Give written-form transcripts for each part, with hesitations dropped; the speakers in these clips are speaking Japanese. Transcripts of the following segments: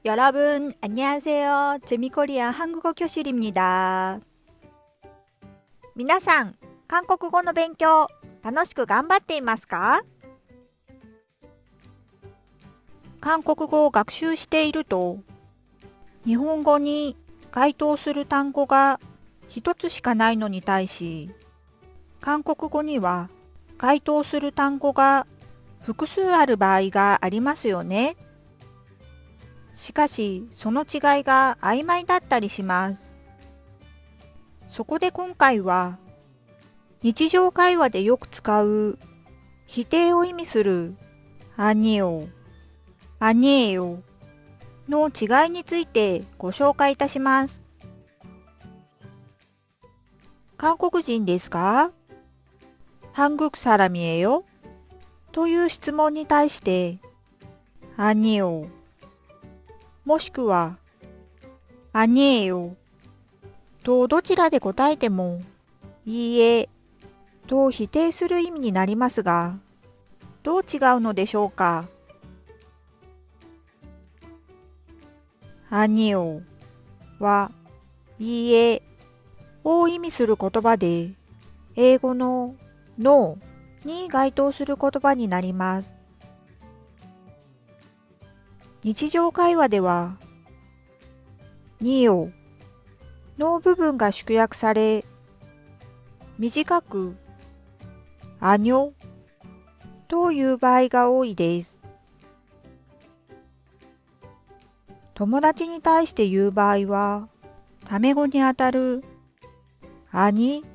여러분, 안녕하세요. 재미코리아 한국어 교실입니다. 皆さん、韓国語の勉強、楽しく頑張っていますか？韓国語を学習していると、日本語に該当する単語が一つしかないのに対し、韓国語には該当する単語が複数ある場合がありますよね。しかし、その違いが曖昧だったりします。そこで今回は、日常会話でよく使う否定を意味するアニオ、アニエヨの違いについてご紹介いたします。韓国人ですか？한국 사람이에요? という質問に対して、アニオもしくは、アニエヨとどちらで答えても、いいえと否定する意味になりますが、どう違うのでしょうか？アニオは、いいえを意味する言葉で、英語のノーに該当する言葉になります。日常会話では、ニオの部分が縮約され、短くアニョという場合が多いです。友達に対して言う場合は、タメ語にあたるアニ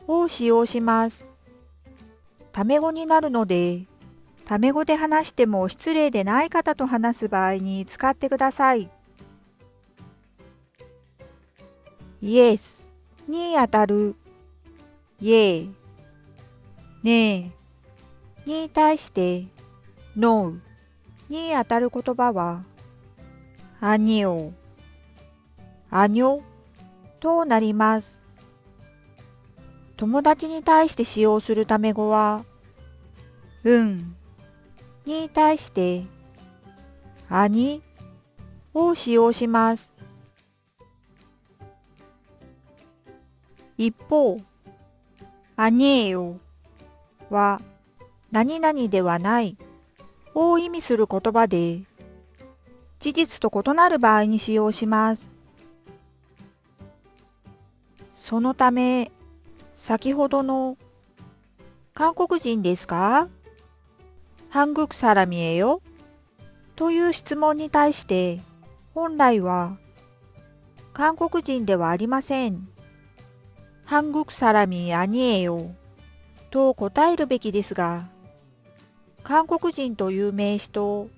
を使用します。タメ語になるので、タメ語で話しても失礼でない方と話す場合に使ってください。イエスにあたるイエねえに対してノーにあたる言葉はアニオ、アニョとなります。友達に対して使用するタメ語はに対してアニを使用します。一方、アニエヨは何々ではないを意味する言葉で、事実と異なる場合に使用します。そのため、先ほどの韓国人ですか？한국 사람이에요? という質問に対して、本来は韓国人ではありません。한국 사람이 아니에요と答えるべきですが、韓国人という名詞と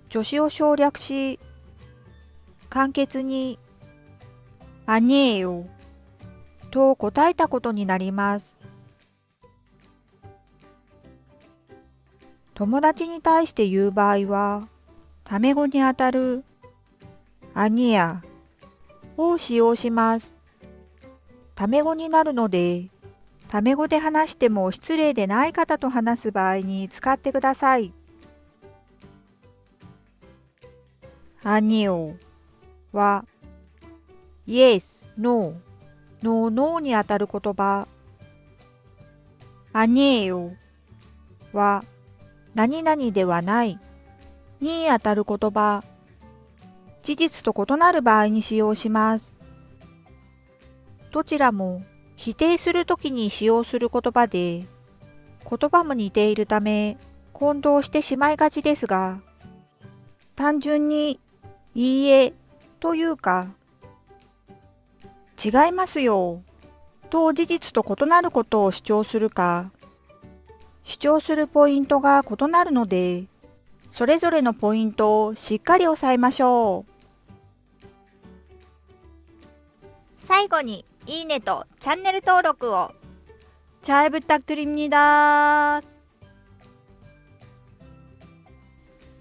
助詞を省略し、簡潔に아니에요と答えたことになります。友達に対して言う場合は、タメ語にあたるアニヤを使用します。タメ語になるので、タメ語で話しても失礼でない方と話す場合に使ってください。アニオは、イエス、ノーのノーにあたる言葉。アニエヨは、何々ではないにあたる言葉。事実と異なる場合に使用します。どちらも否定するときに使用する言葉で、言葉も似ているため混同してしまいがちですが、単純にいいえというか、違いますよと事実と異なることを主張するか、主張するポイントが異なるので、それぞれのポイントをしっかり押さえましょう。最後にいいねとチャンネル登録を잘 부탁드립니다。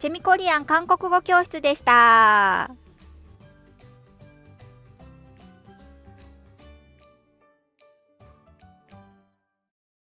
재미코리안韓国語教室でした。